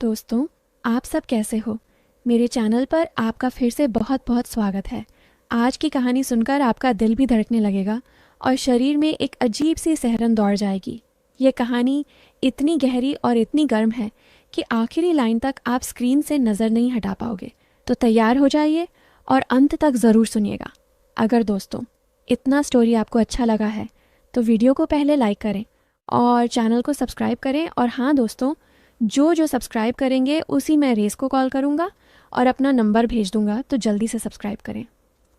दोस्तों, आप सब कैसे हो? मेरे चैनल पर आपका फिर से बहुत बहुत स्वागत है। आज की कहानी सुनकर आपका दिल भी धड़कने लगेगा और शरीर में एक अजीब सी सिहरन दौड़ जाएगी। ये कहानी इतनी गहरी और इतनी गर्म है कि आखिरी लाइन तक आप स्क्रीन से नज़र नहीं हटा पाओगे। तो तैयार हो जाइए और अंत तक ज़रूर सुनिएगा। अगर दोस्तों इतना स्टोरी आपको अच्छा लगा है तो वीडियो को पहले लाइक करें और चैनल को सब्सक्राइब करें। और हाँ दोस्तों, जो सब्सक्राइब करेंगे उसी मैं रेस को कॉल करूँगा और अपना नंबर भेज दूँगा, तो जल्दी से सब्सक्राइब करें।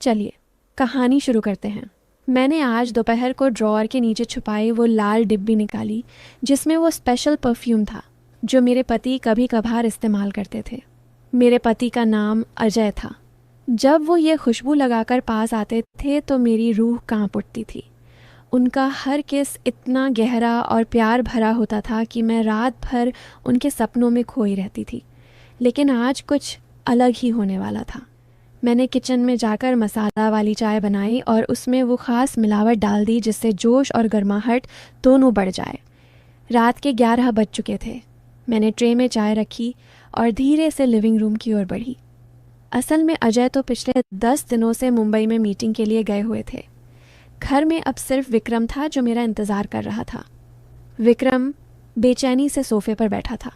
चलिए कहानी शुरू करते हैं। मैंने आज दोपहर को ड्रॉअर के नीचे छुपाई वो लाल डिब्बी निकाली जिसमें वो स्पेशल परफ्यूम था जो मेरे पति कभी कभार इस्तेमाल करते थे। मेरे पति का नाम अजय था। जब वो ये खुशबू लगाकर पास आते थे तो मेरी रूह कांप उठती थी। उनका हर किस इतना गहरा और प्यार भरा होता था कि मैं रात भर उनके सपनों में खोई रहती थी। लेकिन आज कुछ अलग ही होने वाला था। मैंने किचन में जाकर मसाला वाली चाय बनाई और उसमें वो ख़ास मिलावट डाल दी जिससे जोश और गर्माहट दोनों बढ़ जाए। रात के 11 बज चुके थे। मैंने ट्रे में चाय रखी और धीरे से लिविंग रूम की ओर बढ़ी। असल में अजय तो पिछले 10 दिनों से मुंबई में मीटिंग के लिए गए हुए थे। घर में अब सिर्फ विक्रम था जो मेरा इंतज़ार कर रहा था। विक्रम बेचैनी से सोफे पर बैठा था।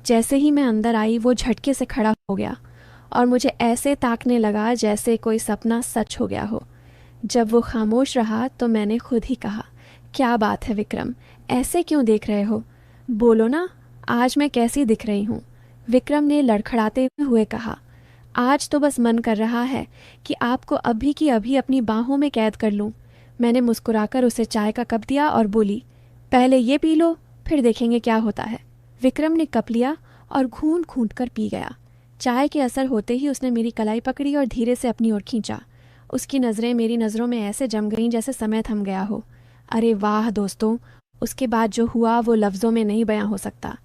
जैसे ही मैं अंदर आई वो झटके से खड़ा हो गया और मुझे ऐसे ताकने लगा जैसे कोई सपना सच हो गया हो। जब वो खामोश रहा तो मैंने खुद ही कहा, क्या बात है विक्रम, ऐसे क्यों देख रहे हो? बोलो ना, आज मैं कैसी दिख रही हूँ? विक्रम ने लड़खड़ाते हुए कहा, आज तो बस मन कर रहा है कि आपको अभी की अभी अपनी बाहों में कैद कर लूँ। मैंने मुस्कुराकर उसे चाय का कप दिया और बोली, पहले ये पी लो, फिर देखेंगे क्या होता है। विक्रम ने कप लिया और घूंट घूंट कर पी गया। चाय के असर होते ही उसने मेरी कलाई पकड़ी और धीरे से अपनी ओर खींचा। उसकी नज़रें मेरी नज़रों में ऐसे जम गईं जैसे समय थम गया हो। अरे वाह दोस्तों, उसके बाद जो हुआ वो लफ्ज़ों में नहीं बयां हो सकता।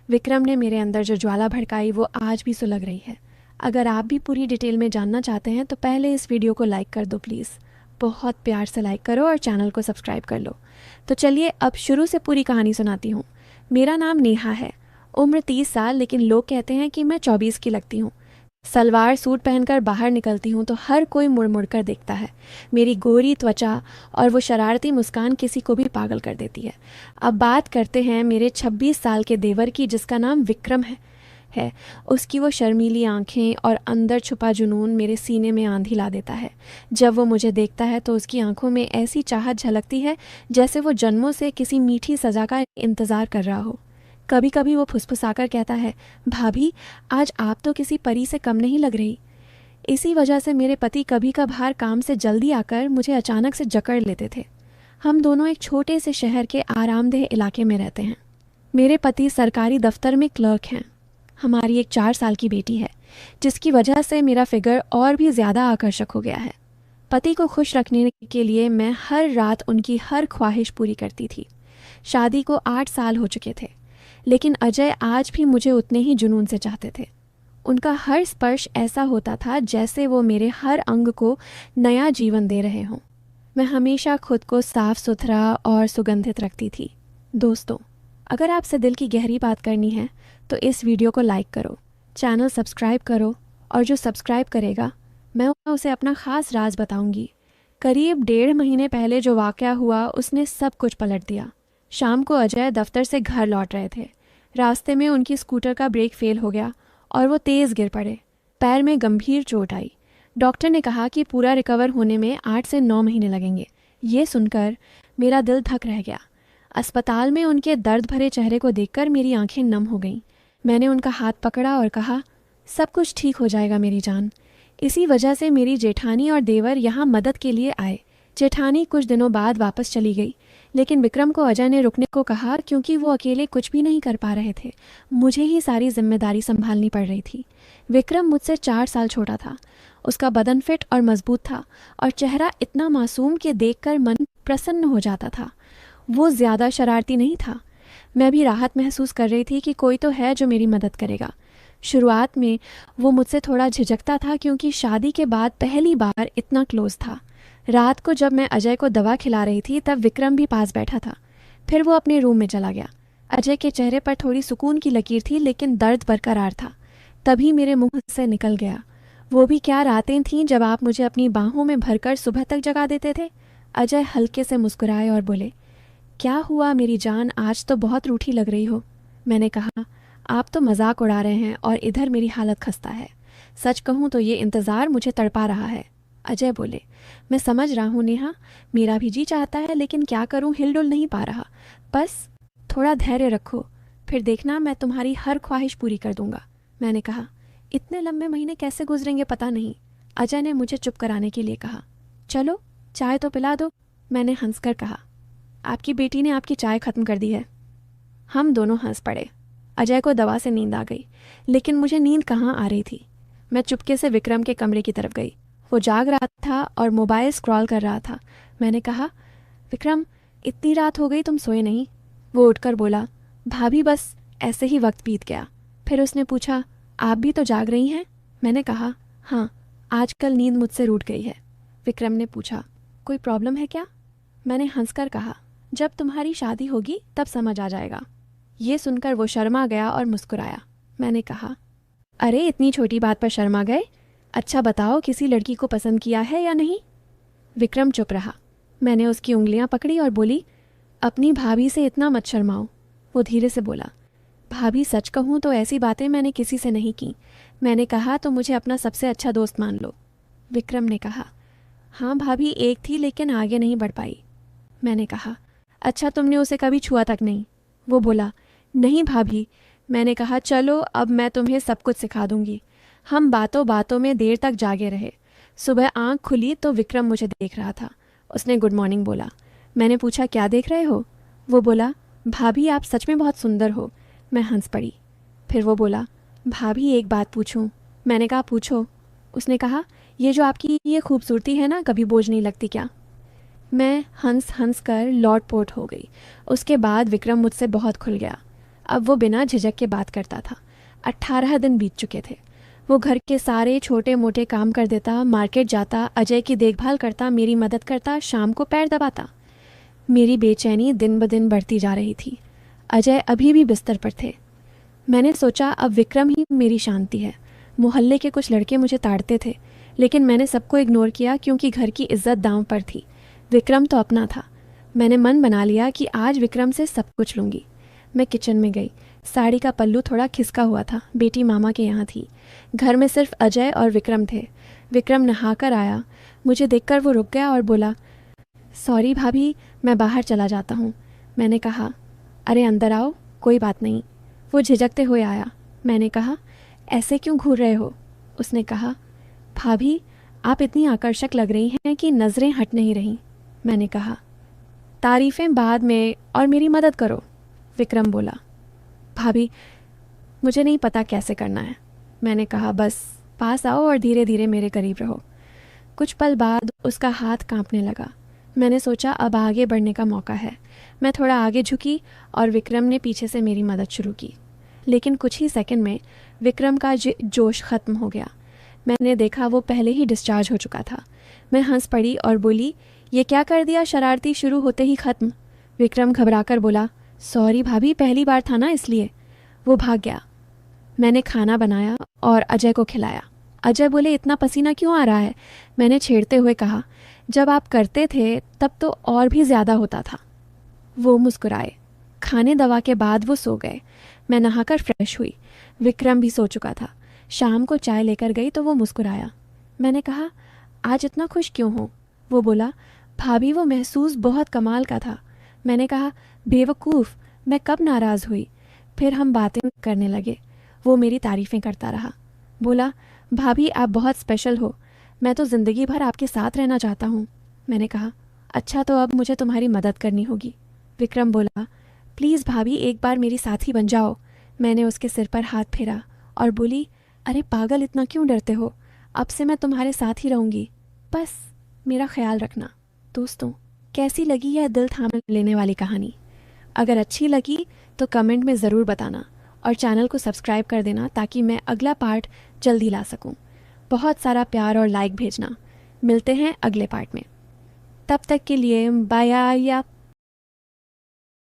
विक्रम ने मेरे अंदर जो ज्वाला भड़काई वो आज भी सुलग रही है। अगर आप भी पूरी डिटेल में जानना चाहते हैं तो पहले इस वीडियो को लाइक कर दो प्लीज़। बहुत प्यार से लाइक करो और चैनल को सब्सक्राइब कर लो। तो चलिए अब शुरू से पूरी कहानी सुनाती हूँ। मेरा नाम नेहा है। उम्र 30 साल, लेकिन लोग कहते हैं कि मैं 24 की लगती हूँ। सलवार सूट पहनकर बाहर निकलती हूँ तो हर कोई मुड़ मुड़ कर देखता है। मेरी गोरी त्वचा और वो शरारती मुस्कान किसी को भी पागल कर देती है। अब बात करते हैं मेरे 26 साल के देवर की जिसका नाम विक्रम है। उसकी वो शर्मीली आंखें और अंदर छुपा जुनून मेरे सीने में आंधी ला देता है। जब वो मुझे देखता है तो उसकी आंखों में ऐसी चाहत झलकती है जैसे वो जन्मों से किसी मीठी सज़ा का इंतज़ार कर रहा हो। कभी कभी वो फुसफुसाकर कहता है, भाभी आज आप तो किसी परी से कम नहीं लग रही। इसी वजह से मेरे पति कभी कभार काम से जल्दी आकर मुझे अचानक से जकड़ लेते थे। हम दोनों एक छोटे से शहर के आरामदेह इलाके में रहते हैं। मेरे पति सरकारी दफ्तर में क्लर्क हैं। हमारी एक 4 साल की बेटी है जिसकी वजह से मेरा फिगर और भी ज़्यादा आकर्षक हो गया है। पति को खुश रखने के लिए मैं हर रात उनकी हर ख्वाहिश पूरी करती थी। शादी को 8 साल हो चुके थे, लेकिन अजय आज भी मुझे उतने ही जुनून से चाहते थे। उनका हर स्पर्श ऐसा होता था जैसे वो मेरे हर अंग को नया जीवन दे रहे हों। मैं हमेशा खुद को साफ सुथरा और सुगंधित रखती थी। दोस्तों, अगर आपसे दिल की गहरी बात करनी है तो इस वीडियो को लाइक करो, चैनल सब्सक्राइब करो और जो सब्सक्राइब करेगा मैं उसे अपना ख़ास राज बताऊंगी। करीब 1.5 महीने पहले जो वाक़या हुआ उसने सब कुछ पलट दिया। शाम को अजय दफ्तर से घर लौट रहे थे। रास्ते में उनकी स्कूटर का ब्रेक फेल हो गया और वो तेज़ गिर पड़े। पैर में गंभीर चोट आई। डॉक्टर ने कहा कि पूरा रिकवर होने में 8 से 9 महीने लगेंगे। ये सुनकर मेरा दिल धक रह गया। अस्पताल में उनके दर्द भरे चेहरे को देखकर मेरी आंखें नम हो गईं। मैंने उनका हाथ पकड़ा और कहा, सब कुछ ठीक हो जाएगा मेरी जान। इसी वजह से मेरी जेठानी और देवर यहाँ मदद के लिए आए। जेठानी कुछ दिनों बाद वापस चली गई, लेकिन विक्रम को अजय ने रुकने को कहा क्योंकि वो अकेले कुछ भी नहीं कर पा रहे थे। मुझे ही सारी जिम्मेदारी संभालनी पड़ रही थी। विक्रम मुझसे 4 साल छोटा था। उसका बदन फिट और मजबूत था और चेहरा इतना मासूम कि देखकर मन प्रसन्न हो जाता था। वो ज़्यादा शरारती नहीं था। मैं भी राहत महसूस कर रही थी कि कोई तो है जो मेरी मदद करेगा। शुरुआत में वो मुझसे थोड़ा झिझकता था क्योंकि शादी के बाद पहली बार इतना क्लोज था। रात को जब मैं अजय को दवा खिला रही थी तब विक्रम भी पास बैठा था। फिर वो अपने रूम में चला गया। अजय के चेहरे पर थोड़ी सुकून की लकीर थी, लेकिन दर्द बरकरार था। तभी मेरे मुंह से निकल गया, वो भी क्या रातें थीं जब आप मुझे अपनी बाहों में भरकर सुबह तक जगा देते थे। अजय हल्के से मुस्कुराए और बोले, क्या हुआ मेरी जान, आज तो बहुत रूठी लग रही हो। मैंने कहा, आप तो मजाक उड़ा रहे हैं और इधर मेरी हालत खस्ता है। सच कहूँ तो ये इंतज़ार मुझे तड़पा रहा है। अजय बोले, मैं समझ रहा हूँ नेहा, मेरा भी जी चाहता है, लेकिन क्या करूँ, हिलडुल नहीं पा रहा। बस थोड़ा धैर्य रखो, फिर देखना मैं तुम्हारी हर ख्वाहिश पूरी कर दूंगा। मैंने कहा, इतने लंबे महीने कैसे गुजरेंगे पता नहीं। अजय ने मुझे चुप कराने के लिए कहा, चलो चाय तो पिला दो। मैंने हंसकर कहा, आपकी बेटी ने आपकी चाय खत्म कर दी है। हम दोनों हंस पड़े। अजय को दवा से नींद आ गई, लेकिन मुझे नींद कहाँ आ रही थी। मैं चुपके से विक्रम के कमरे की तरफ गई। वो जाग रहा था और मोबाइल स्क्रॉल कर रहा था। मैंने कहा, विक्रम, इतनी रात हो गई, तुम सोए नहीं? वो उठकर बोला, भाभी बस ऐसे ही वक्त बीत गया। फिर उसने पूछा, आप भी तो जाग रही हैं? मैंने कहा, हाँ, आजकल नींद मुझसे रूठ गई है। विक्रम ने पूछा, कोई प्रॉब्लम है क्या? मैंने हंसकर कहा, जब तुम्हारी शादी होगी तब समझ आ जाएगा। ये सुनकर वो शर्मा गया और मुस्कुराया। मैंने कहा, अरे इतनी छोटी बात पर शर्मा गए? अच्छा बताओ, किसी लड़की को पसंद किया है या नहीं? विक्रम चुप रहा। मैंने उसकी उंगलियां पकड़ी और बोली, अपनी भाभी से इतना मत शर्माओ। वो धीरे से बोला, भाभी सच कहूँ तो ऐसी बातें मैंने किसी से नहीं की। मैंने कहा तो मुझे अपना सबसे अच्छा दोस्त मान लो। विक्रम ने कहा, हाँ भाभी, एक थी लेकिन आगे नहीं बढ़ पाई। मैंने कहा, अच्छा तुमने उसे कभी छुआ तक नहीं? वो बोला, नहीं भाभी। मैंने कहा, चलो अब मैं तुम्हें सब कुछ सिखा दूंगी। हम बातों बातों में देर तक जागे रहे। सुबह आंख खुली तो विक्रम मुझे देख रहा था। उसने गुड मॉर्निंग बोला। मैंने पूछा, क्या देख रहे हो? वो बोला, भाभी आप सच में बहुत सुंदर हो। मैं हंस पड़ी। फिर वो बोला, भाभी एक बात पूछूं? मैंने कहा, पूछो। उसने कहा, ये जो आपकी ये खूबसूरती है ना, कभी बोझ नहीं लगती क्या? मैं हंस हंस कर लौट पोट हो गई। उसके बाद विक्रम मुझसे बहुत खुल गया। अब वो बिना झिझक के बात करता था। 18 दिन बीत चुके थे। वो घर के सारे छोटे मोटे काम कर देता, मार्केट जाता, अजय की देखभाल करता, मेरी मदद करता, शाम को पैर दबाता। मेरी बेचैनी दिन ब दिन बढ़ती जा रही थी। अजय अभी भी बिस्तर पर थे। मैंने सोचा अब विक्रम ही मेरी शांति है। मोहल्ले के कुछ लड़के मुझे ताड़ते थे, लेकिन मैंने सबको इग्नोर किया क्योंकि घर की इज्जत दांव पर थी। विक्रम तो अपना था। मैंने मन बना लिया कि आज विक्रम से सब कुछ लूँगी। मैं किचन में गई। साड़ी का पल्लू थोड़ा खिसका हुआ था। बेटी मामा के यहाँ थी। घर में सिर्फ अजय और विक्रम थे। विक्रम नहाकर आया। मुझे देखकर वो रुक गया और बोला, सॉरी भाभी, मैं बाहर चला जाता हूँ। मैंने कहा, अरे अंदर आओ, कोई बात नहीं। वो झिझकते हुए आया। मैंने कहा, ऐसे क्यों घूर रहे हो? उसने कहा, भाभी आप इतनी आकर्षक लग रही हैं कि नज़रें हट नहीं रहीं। मैंने कहा, तारीफ़ें बाद में और मेरी मदद करो। विक्रम बोला, भाभी मुझे नहीं पता कैसे करना है। मैंने कहा, बस पास आओ और धीरे धीरे मेरे करीब रहो। कुछ पल बाद उसका हाथ कांपने लगा। मैंने सोचा अब आगे बढ़ने का मौका है। मैं थोड़ा आगे झुकी और विक्रम ने पीछे से मेरी मदद शुरू की। लेकिन कुछ ही सेकंड में विक्रम का जोश ख़त्म हो गया। मैंने देखा वो पहले ही डिस्चार्ज हो चुका था। मैं हंस पड़ी और बोली, ये क्या कर दिया, शरारती शुरू होते ही ख़त्म। विक्रम घबराकर बोला, सॉरी भाभी, पहली बार था ना इसलिए। वो भाग गया। मैंने खाना बनाया और अजय को खिलाया। अजय बोले, इतना पसीना क्यों आ रहा है? मैंने छेड़ते हुए कहा, जब आप करते थे तब तो और भी ज़्यादा होता था। वो मुस्कुराए। खाने दवा के बाद वो सो गए। मैं नहाकर फ्रेश हुई। विक्रम भी सो चुका था। शाम को चाय लेकर गई तो वो मुस्कुराया। मैंने कहा, आज इतना खुश क्यों हो? वो बोला, भाभी वो महसूस बहुत कमाल का था। मैंने कहा, बेवकूफ़, मैं कब नाराज़ हुई? फिर हम बातें करने लगे। वो मेरी तारीफ़ें करता रहा। बोला, भाभी आप बहुत स्पेशल हो, मैं तो ज़िंदगी भर आपके साथ रहना चाहता हूँ। मैंने कहा, अच्छा तो अब मुझे तुम्हारी मदद करनी होगी। विक्रम बोला, प्लीज़ भाभी एक बार मेरी साथी बन जाओ। मैंने उसके सिर पर हाथ फेरा और बोली, अरे पागल, इतना क्यों डरते हो? अब से मैं तुम्हारे साथ ही रहूँगी, बस मेरा ख्याल रखना। दोस्तों, कैसी लगी यह दिल थाम लेने वाली कहानी? अगर अच्छी लगी तो कमेंट में ज़रूर बताना और चैनल को सब्सक्राइब कर देना ताकि मैं अगला पार्ट जल्दी ला सकूं। बहुत सारा प्यार और लाइक भेजना। मिलते हैं अगले पार्ट में। तब तक के लिए बाय।